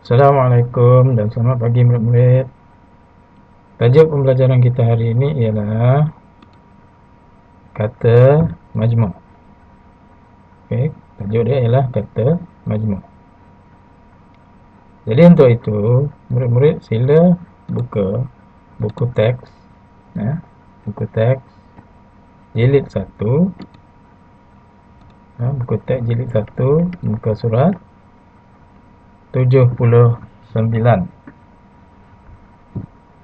Assalamualaikum dan selamat pagi murid-murid. Tajuk pembelajaran kita hari ini ialah kata majmuk. Okey, tajuk dia ialah kata majmuk. Jadi untuk itu, murid-murid sila buka buku teks, ya. Buku teks jilid 1. Buku teks jilid 1, muka surat 79.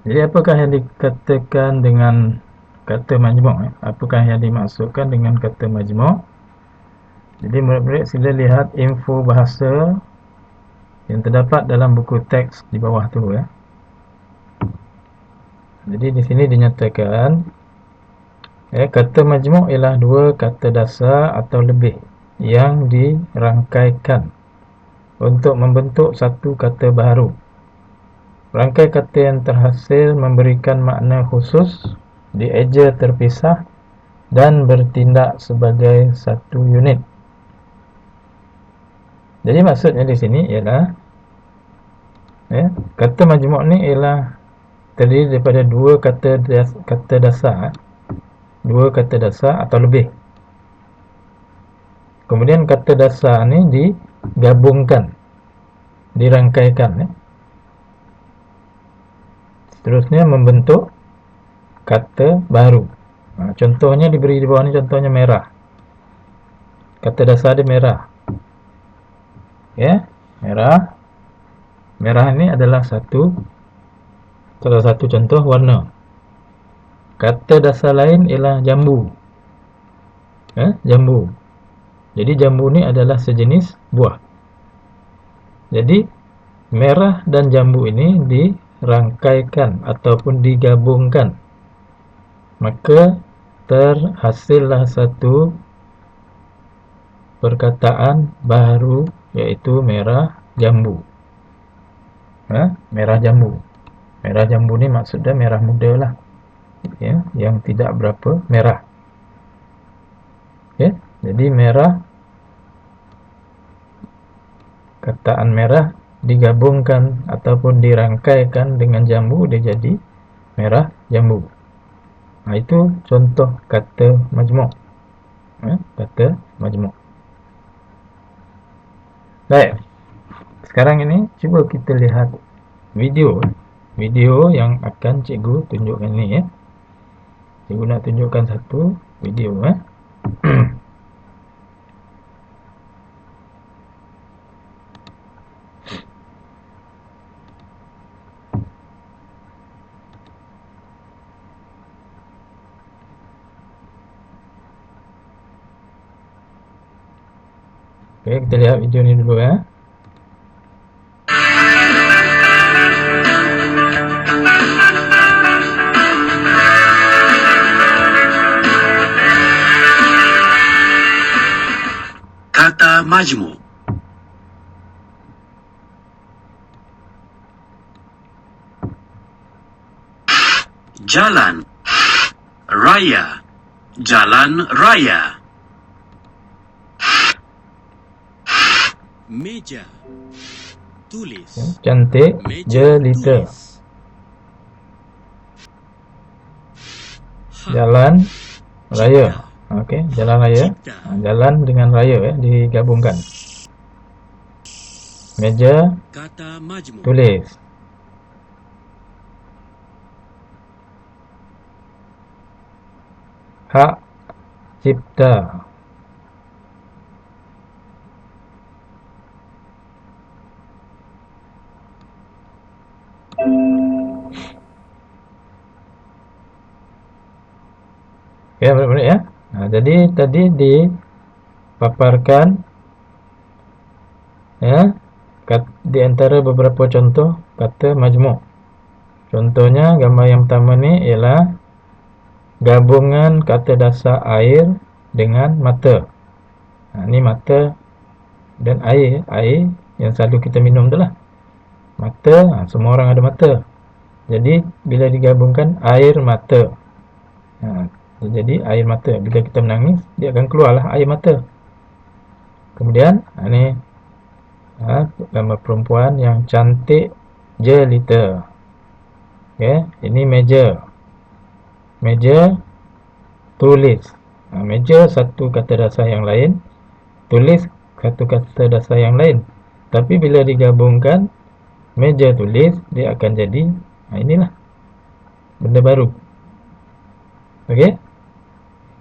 Jadi apakah yang dikatakan dengan kata majmuk? Apakah yang dimaksudkan dengan kata majmuk? Jadi murid-murid sila lihat info bahasa yang terdapat dalam buku teks di bawah tu, ya. Jadi di sini dinyatakan kata majmuk ialah dua kata dasar atau lebih yang dirangkaikan untuk membentuk satu kata baru. Rangkai kata yang terhasil memberikan makna khusus, dieja terpisah dan bertindak sebagai satu unit. Jadi maksudnya di sini ialah kata majmuk ni ialah terdiri daripada dua kata dasar, dua kata dasar atau lebih. Kemudian kata dasar ni digabungkan, dirangkaikan, seterusnya membentuk kata baru. Contohnya diberi di bawah ni, contohnya merah. Kata dasar dia merah. Merah. Merah ni adalah salah satu contoh warna. Kata dasar lain ialah jambu. Jambu. Jadi jambu ni adalah sejenis buah. Jadi merah dan jambu ini dirangkaikan ataupun digabungkan, maka terhasillah satu perkataan baru, iaitu merah jambu. Merah jambu. Merah jambu ni maksudnya merah muda lah, yang tidak berapa merah. Jadi merah, kataan merah digabungkan ataupun dirangkaikan dengan jambu, dia jadi merah jambu. Itu contoh kata majmuk. Kata majmuk. Baik. Sekarang ini cuba kita lihat video yang akan cikgu tunjukkan ni, Cikgu nak tunjukkan satu video, Okey, kita lihat video ni dulu, Kata majmuk. Jalan raya, jalan raya. Meja tulis, cantik jelita. Jalan raya. Okey, jalan raya. Jalan dengan raya, digabungkan. Meja tulis. Hak cipta. Okey, murid-murid, jadi tadi dipaparkan di antara beberapa contoh kata majmuk. Contohnya gambar yang pertama ni ialah gabungan kata dasar air dengan mata. Ni mata dan air yang selalu kita minum tu lah. Mata, semua orang ada mata. Jadi bila digabungkan air mata, jadi air mata. Bila kita menangis, dia akan keluarlah air mata. Kemudian ni Gambar perempuan yang cantik jelita. Ini meja. Meja, tulis. Meja satu kata dasar yang lain, tulis satu kata dasar yang lain. Tapi bila digabungkan meja tulis, dia akan jadi inilah benda baru. Okey.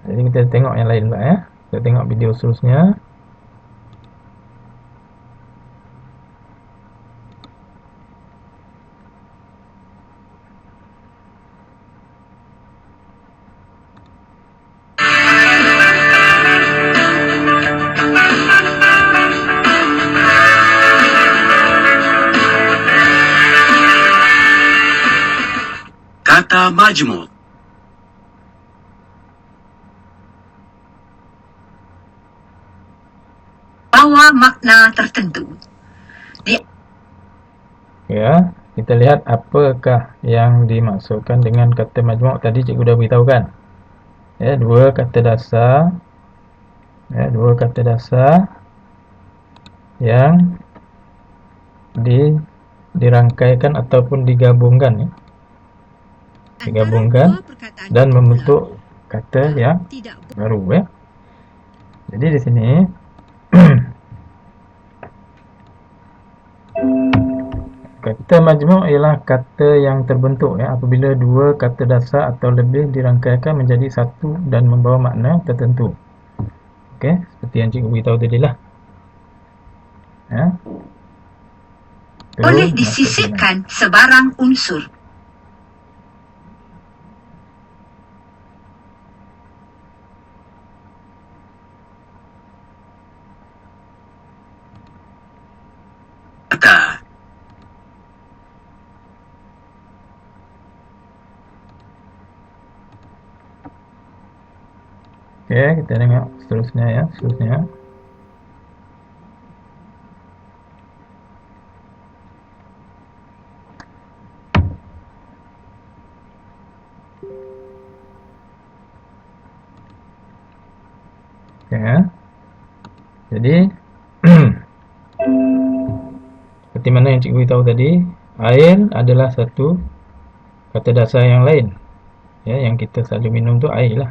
Jadi kita tengok yang lain pula ya. Kita tengok video seterusnya. Kata majmuk. Bawa makna tertentu. Ya, kita lihat apakah yang dimaksudkan dengan kata majmuk tadi cikgu dah beritahu kan. Ya, dua kata dasar. Ya, dua kata dasar yang dirangkaikan ataupun digabungkan ya. Digabungkan dan membentuk kata yang baru ya. Jadi di sini kata majmuk ialah kata yang terbentuk ya apabila dua kata dasar atau lebih dirangkaikan menjadi satu dan membawa makna tertentu. Okey, seperti yang cikgu beritahu tadi lah. Ya. Boleh disisipkan sebarang unsur. Kata. Okey, kita tengok seterusnya ya, seterusnya. Okey ya. Jadi seperti mana yang cikgu beritahu tadi, air adalah satu kata dasar yang lain. Ya, yang kita selalu minum tu air lah.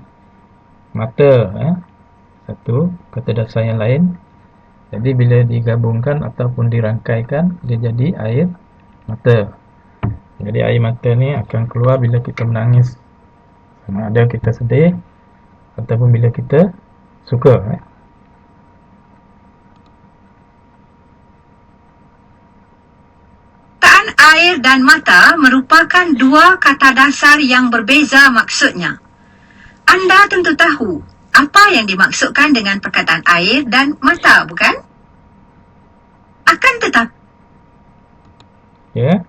Mata ya, satu kata dasar yang lain. Jadi bila digabungkan ataupun dirangkaikan, dia jadi air mata. Jadi air mata ni akan keluar bila kita menangis, sama ada kita sedih ataupun bila kita suka ya. Air dan mata merupakan dua kata dasar yang berbeza maksudnya. Anda tentu tahu apa yang dimaksudkan dengan perkataan air dan mata, bukan? Akan tetapi Ya.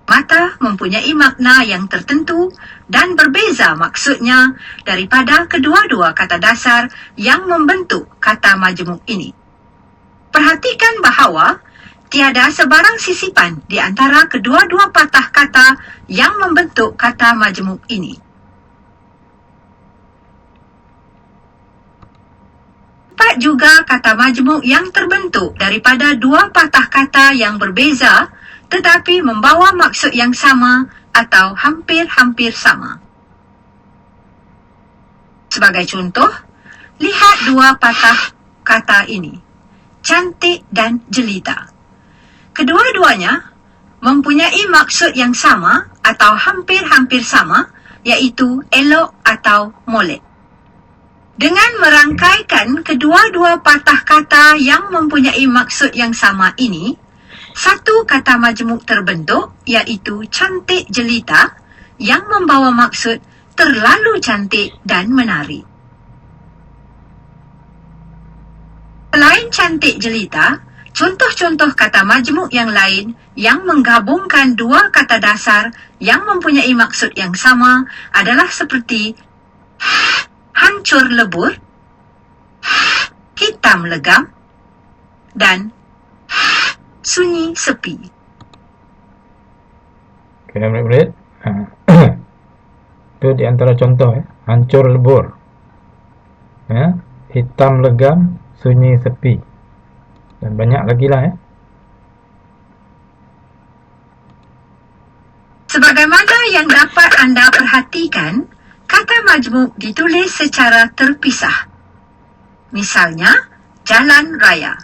mata mempunyai makna yang tertentu dan berbeza maksudnya daripada kedua-dua kata dasar yang membentuk kata majmuk ini. Perhatikan bahawa tiada sebarang sisipan di antara kedua-dua patah kata yang membentuk kata majmuk ini. Dapat juga kata majmuk yang terbentuk daripada dua patah kata yang berbeza tetapi membawa maksud yang sama atau hampir-hampir sama. Sebagai contoh, lihat dua patah kata ini, cantik dan jelita. Kedua-duanya mempunyai maksud yang sama atau hampir-hampir sama, iaitu elok atau molek. Dengan merangkaikan kedua-dua patah kata yang mempunyai maksud yang sama ini, satu kata majmuk terbentuk, iaitu cantik jelita, yang membawa maksud terlalu cantik dan menarik. Selain cantik jelita, contoh-contoh kata majmuk yang lain yang menggabungkan dua kata dasar yang mempunyai maksud yang sama adalah seperti hancur lebur, hitam legam, dan sunyi sepi. Okey, murid-murid. Itu di antara contoh ya. Hancur lebur. Ya, hitam legam, sunyi sepi. Dan banyak lagi lah ya. Sebagaimana yang dapat anda perhatikan, kata majmuk ditulis secara terpisah. Misalnya, jalan raya.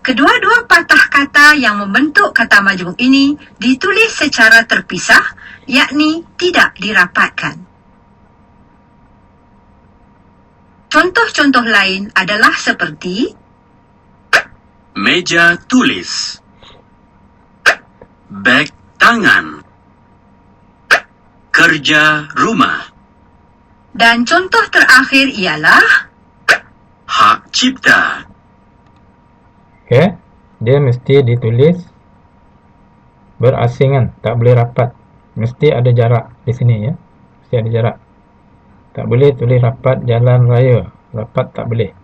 Kedua-dua patah kata yang membentuk kata majmuk ini ditulis secara terpisah, yakni tidak dirapatkan. Contoh-contoh lain adalah seperti Meja tulis. Beg tangan. Kerja rumah. dan contoh terakhir ialah Hak cipta. Okey, dia mesti ditulis berasingan, tak boleh rapat. Mesti ada jarak di sini ya. Mesti ada jarak. Tak boleh tulis rapat jalan raya. Rapat tak boleh.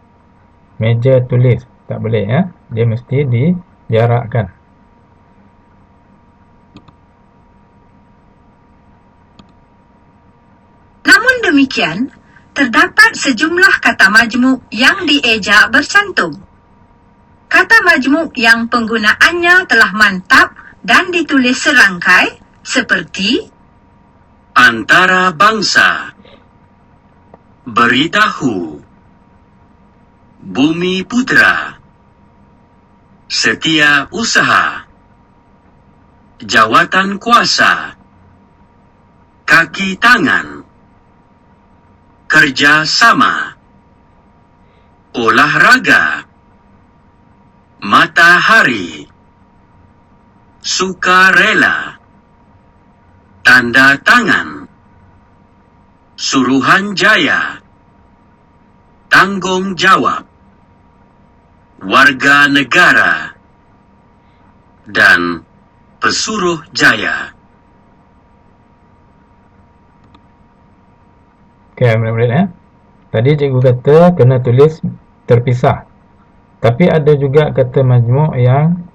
Meja tulis tak boleh ya. Dia mesti dijarakkan. Namun demikian, terdapat sejumlah kata majmuk yang dieja bercantum. Kata majmuk yang penggunaannya telah mantap dan ditulis serangkai seperti Antara bangsa. Beritahu. Bumi Putra. Setia usaha. Jawatan kuasa. Kaki tangan. Kerja sama. Olahraga. Matahari. Sukarela. Tanda tangan. Suruhan jaya. Tanggung jawab. Warga negara. Dan pesuruh jaya. Okey, murid-murid ya. Tadi cikgu kata kena tulis terpisah. Tapi ada juga kata majmuk yang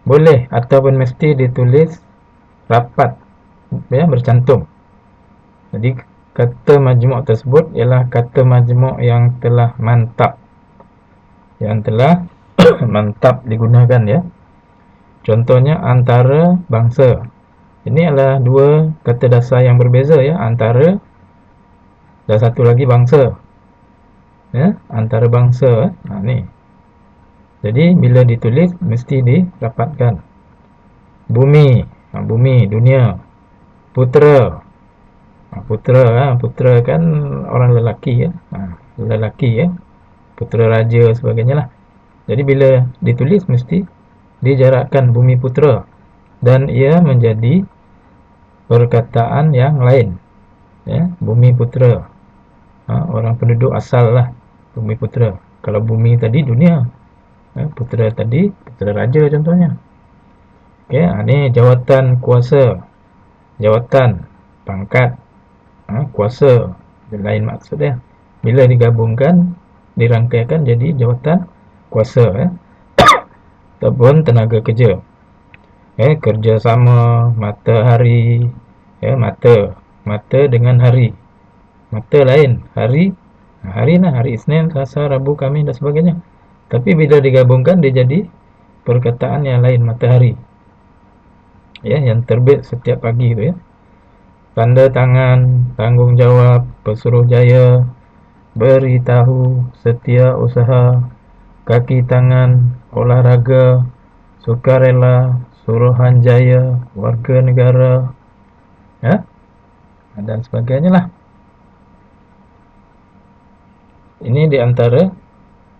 boleh ataupun mesti ditulis rapat ya, bercantum. Jadi kata majmuk tersebut ialah kata majmuk yang telah mantap. Yang telah mantap digunakan ya. Contohnya antara bangsa. Ini adalah dua kata dasar yang berbeza ya, antara dan satu lagi bangsa. Ya, antara bangsa. Ni. Jadi bila ditulis mesti dirapatkan. Bumi, bumi, dunia. Putera. Putera kan orang lelaki ya. Lelaki ya. Putera raja sebagainya lah. Jadi bila ditulis mesti dijarakkan bumi putera dan ia menjadi perkataan yang lain. Ya, bumi putera. Orang penduduk asal lah bumi putera. Kalau bumi tadi dunia, putera tadi putera raja contohnya. Okey, ni jawatan kuasa, jawatan pangkat, kuasa dan lain maksud dia. Bila digabungkan, dirangkaikan jadi jawatan kuasa ya. Ataupun tenaga kerja. Kerjasama, matahari, mata dengan hari. Mata lain, hari lah, hari Isnin, Selasa, Rabu, Khamis dan sebagainya. Tapi bila digabungkan dia jadi perkataan yang lain, matahari. Ya, yang terbit setiap pagi tu ya. Tanda tangan, tanggungjawab, pesuruh jaya, beritahu, setia usaha, kaki tangan, olahraga, sukarela, suruhan jaya, warga negara, ya, dan sebagainya lah. Ini di antara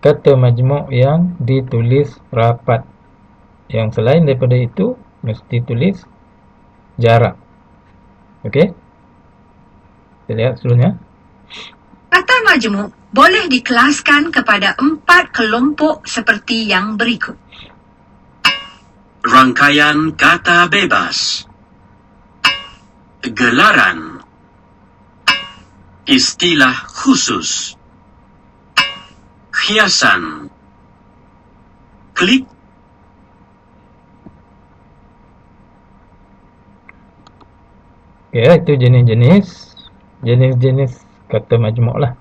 kata majmuk yang ditulis rapat. Yang selain daripada itu mesti tulis jarak. Okey? Kita lihat seterusnya. kata majmuk boleh dikelaskan kepada 4 kelompok seperti yang berikut. Rangkaian kata bebas. Gelaran. Istilah khusus. Hiasan. Klik. Ya, itu jenis-jenis kata majmuk lah.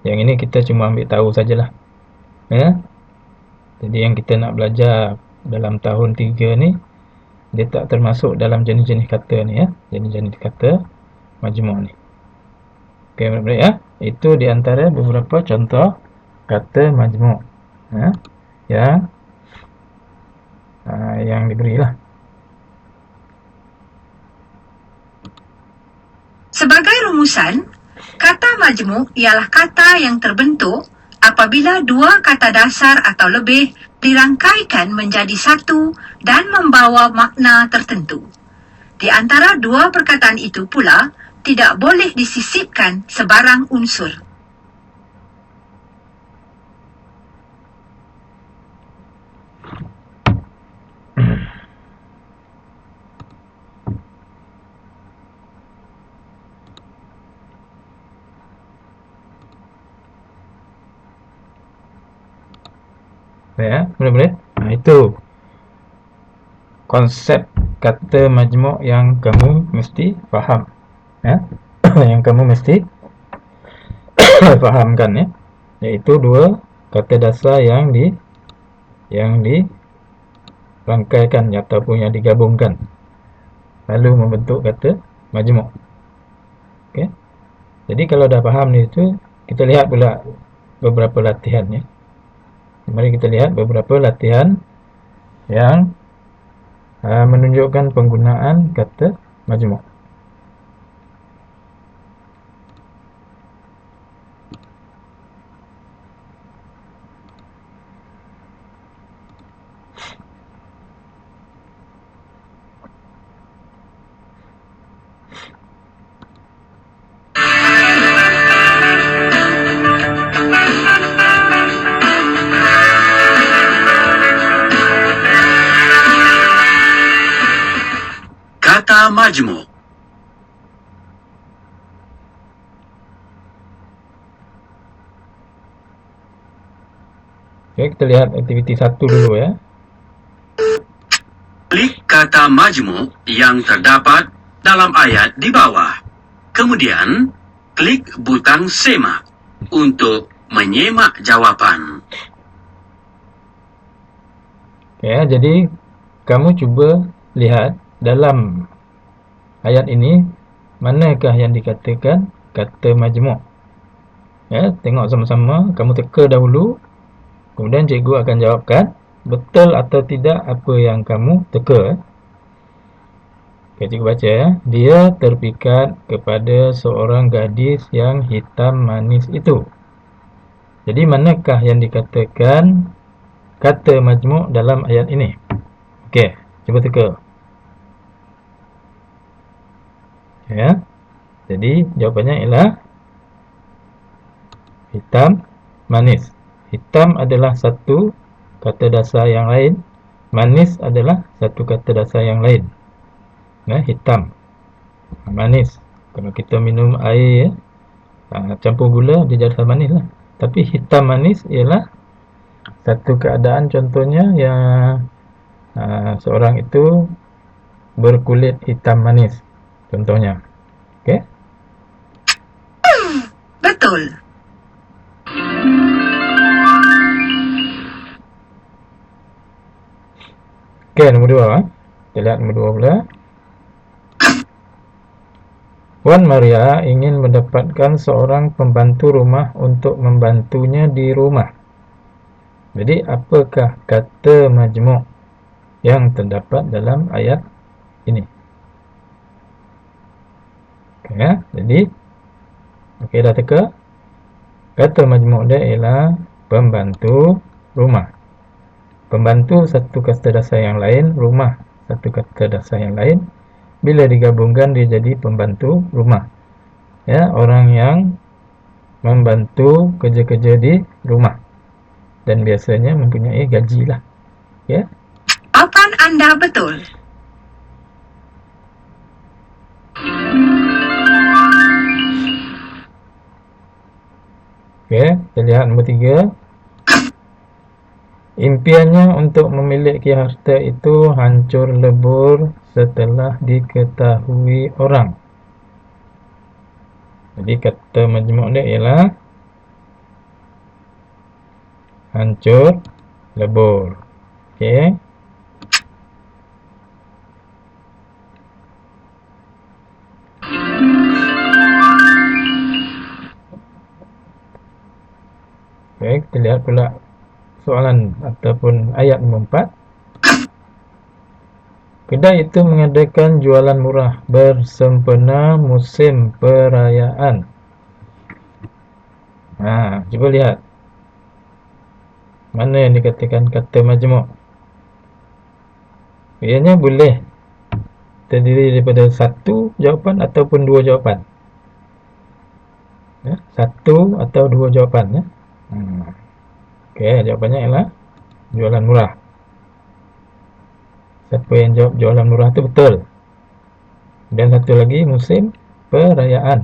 Yang ini kita cuma ambil tahu sajalah. Ya. Jadi yang kita nak belajar dalam tahun 3 ni, dia tak termasuk dalam jenis-jenis kata ni ya. Jenis-jenis kata majmuk ni. Okey, baik ya. Itu di antara beberapa contoh kata majmuk. Ya. Yang diberilah. Sebagai rumusan, kata majmuk ialah kata yang terbentuk apabila dua kata dasar atau lebih dirangkaikan menjadi satu dan membawa makna tertentu. Di antara dua perkataan itu pula, tidak boleh disisipkan sebarang unsur. Ya, boleh-boleh. Itu konsep kata majmuk yang kamu mesti faham. Ya. Yang kamu mesti fahamkan ya. Iaitu dua kata dasar yang dirangkaikan ataupun yang digabungkan lalu membentuk kata majmuk. Okey. Jadi kalau dah faham ni itu, kita lihat pula beberapa latihan ya. Mari kita lihat beberapa latihan yang menunjukkan penggunaan kata majmuk. Kata majmuk. Okey, kita lihat aktiviti 1 dulu ya. Klik kata majmuk yang terdapat dalam ayat di bawah. Kemudian, klik butang semak untuk menyemak jawapan. Okey, jadi kamu cuba lihat dalam ayat ini manakah yang dikatakan kata majmuk. Ya, tengok sama-sama, kamu teka dahulu. Kemudian cikgu akan jawabkan betul atau tidak apa yang kamu teka. Okay, cikgu baca ya. Dia terpikat kepada seorang gadis yang hitam manis itu. Jadi manakah yang dikatakan kata majmuk dalam ayat ini? Okey, cuba teka. Ya. Jadi jawapannya ialah hitam manis. Hitam adalah satu kata dasar yang lain. Manis adalah satu kata dasar yang lain. Hitam, manis. Kalau kita minum air campur gula, dia jadi manis lah. Tapi hitam manis ialah satu keadaan, contohnya yang seorang itu berkulit hitam manis, contohnya. Okey. Betul. Okey, nombor 2. Kita lihat nombor 2 pula. Wan Maria ingin mendapatkan seorang pembantu rumah untuk membantunya di rumah. Jadi, apakah kata majmuk yang terdapat dalam ayat ini? Okey ya. Jadi, okey dah teka. Kata majmuk dia ialah pembantu rumah. Pembantu satu kata dasar yang lain, rumah satu kata dasar yang lain. Bila digabungkan dia jadi pembantu rumah. Ya, orang yang membantu kerja-kerja di rumah. Dan biasanya mempunyai gaji lah. Ya. Jawapan anda betul. Okey, kita lihat nombor 3. Impiannya untuk memiliki harta itu hancur lebur setelah diketahui orang. Jadi kata majmuk dia ialah hancur, lebur. Okey. Okey, kita lihat pula soalan ataupun ayat nombor 4. Kedai itu mengadakan jualan murah bersempena musim perayaan. Cuba lihat. Mana yang dikatakan kata majmuk? Ianya boleh terdiri daripada satu jawapan ataupun dua jawapan. Satu atau dua jawapan. Okey, jawapannya ialah jualan murah. Siapa yang jawab jualan murah itu betul. Dan satu lagi musim perayaan.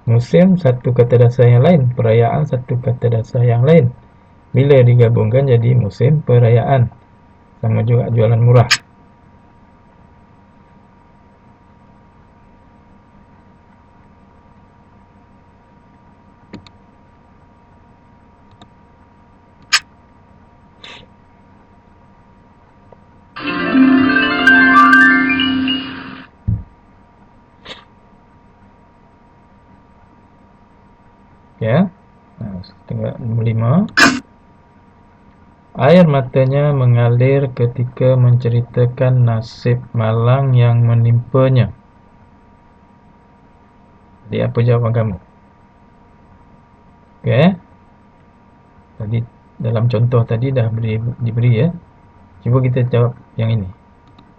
Musim satu kata dasar yang lain, perayaan satu kata dasar yang lain. Bila digabungkan jadi musim perayaan. Sama juga jualan murah. Ya. Tengok nombor 5. Air matanya mengalir ketika menceritakan nasib malang yang menimpanya. Jadi apa jawapan kamu? Okey. Tadi dalam contoh tadi dah diberi ya. Cuba kita jawab yang ini.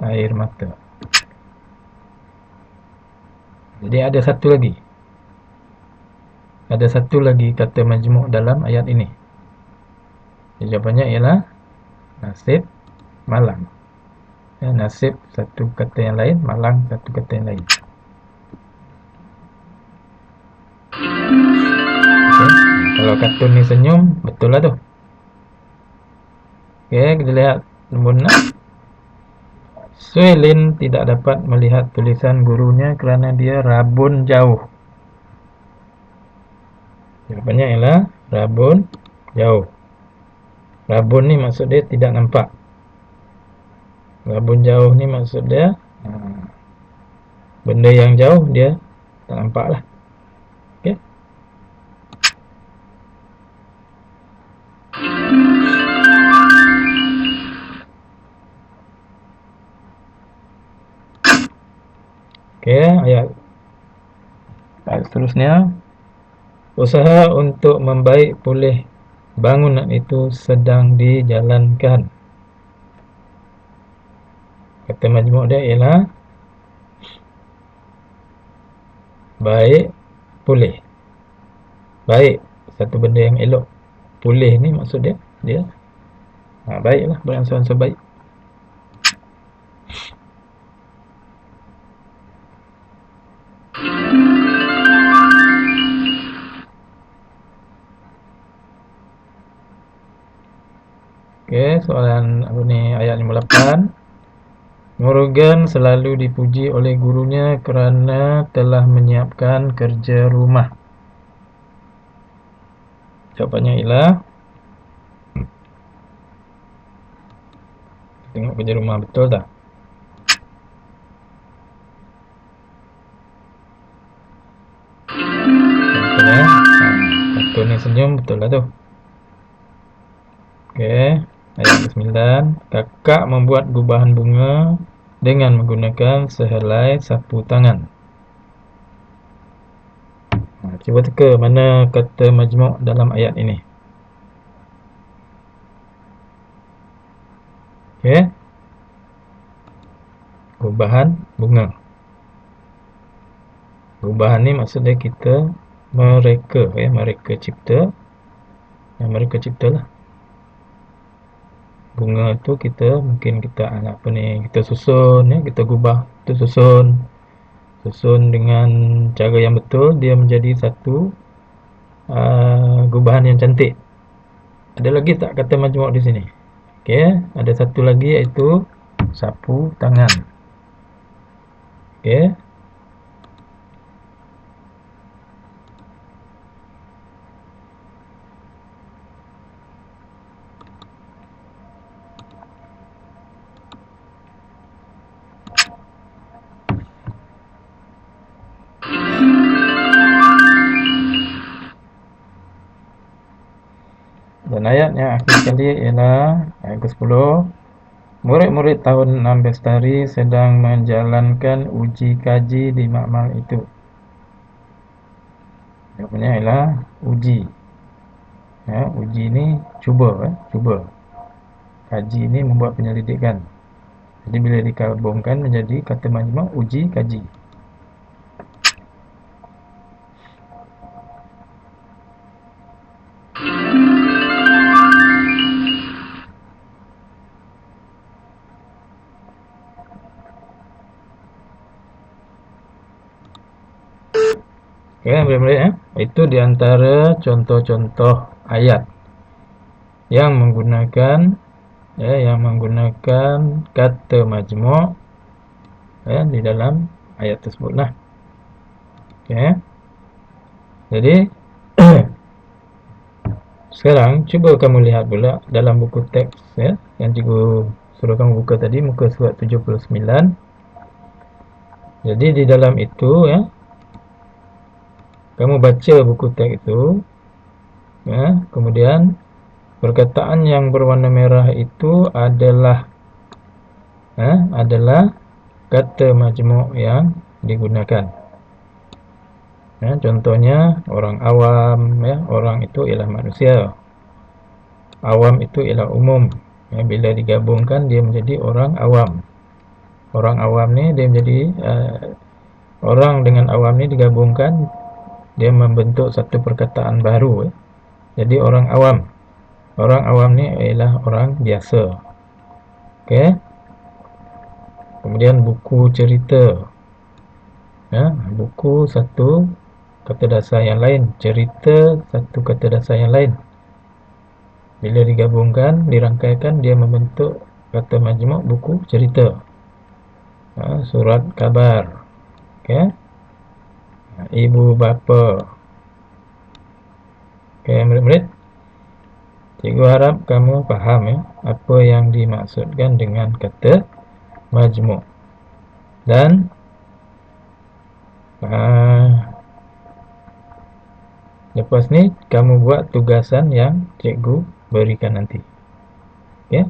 Air mata. Jadi ada satu lagi. Ada satu lagi kata majmuk dalam ayat ini. Jawapannya ialah nasib malang. Nasib satu kata yang lain, malang satu kata yang lain. Okay. Kalau kartun ni senyum, betul lah tu. Okey, kita lihat nombor 6. Suelin tidak dapat melihat tulisan gurunya kerana dia rabun jauh. Jawapannya ialah rabun jauh. Rabun ni maksud dia tidak nampak. Rabun jauh ni maksud dia benda yang jauh dia tak nampak lah. Okey. Okey, ayat seterusnya. Usaha untuk membaik pulih bangunan itu sedang dijalankan. Kata majmuk dia ialah baik pulih. Baik, satu benda yang elok. Pulih ni maksud dia baiklah, beransur-ansur baik. Okey, soalan apa ni, ayat 58. Morgan selalu dipuji oleh gurunya kerana telah menyiapkan kerja rumah. Jawapannya ialah tengok kerja rumah betul tak? Betul ya. Betul ni senyum, betul lah tu. Okey, ayat 9. Kakak membuat gubahan bunga dengan menggunakan sehelai sapu tangan. Cuba teka mana kata majmuk dalam ayat ini. Okey. Gubahan bunga. Gubahan ni maksudnya kita mereka cipta. Mereka ciptalah. Bunga tu kita mungkin kita kita susun ya, kita gubah, kita susun dengan cara yang betul, dia menjadi satu gubahan yang cantik. Ada lagi tak kata majmuk di sini? Okey, ada satu lagi iaitu sapu tangan. Okey. Dan ayat yang akhir sekali ialah ayat ke-10. Murid-murid tahun 6 Bestari sedang menjalankan uji kaji di makmal itu. Jawapannya ialah uji. Ya, uji ni cuba, cuba. Kaji ni membuat penyelidikan. Jadi bila digabungkan menjadi kata majmuk uji kaji. Okey, murid-murid itu diantara contoh-contoh ayat yang menggunakan kata majmuk di dalam ayat tersebutlah. Okey. Jadi sekarang cuba kamu lihat pula dalam buku teks yang cikgu suruh kamu buka tadi, muka surat 79. Jadi di dalam itu kamu baca buku teks itu, kemudian perkataan yang berwarna merah itu adalah kata majmuk yang digunakan. Contohnya orang awam, orang itu ialah manusia. Awam itu ialah umum. Bila digabungkan dia menjadi orang awam. Orang awam ni dia menjadi orang dengan awam ni digabungkan dia membentuk satu perkataan baru. Jadi orang awam. Orang awam ni ialah orang biasa. Okey. Kemudian buku cerita. Buku satu kata dasar yang lain, cerita satu kata dasar yang lain. Bila digabungkan, dirangkaikan, dia membentuk kata majmuk buku cerita. Surat khabar. Okey. Ibu bapa. Okey, murid-murid. Cikgu harap kamu faham apa yang dimaksudkan dengan kata majmuk. Dan lepas ni kamu buat tugasan yang cikgu berikan nanti. Okey.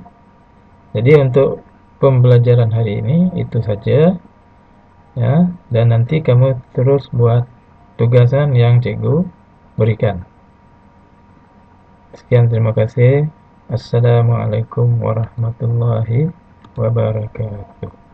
Jadi untuk pembelajaran hari ini itu saja. Dan nanti kamu terus buat tugasan yang cikgu berikan. Sekian, terima kasih. Assalamualaikum warahmatullahi wabarakatuh.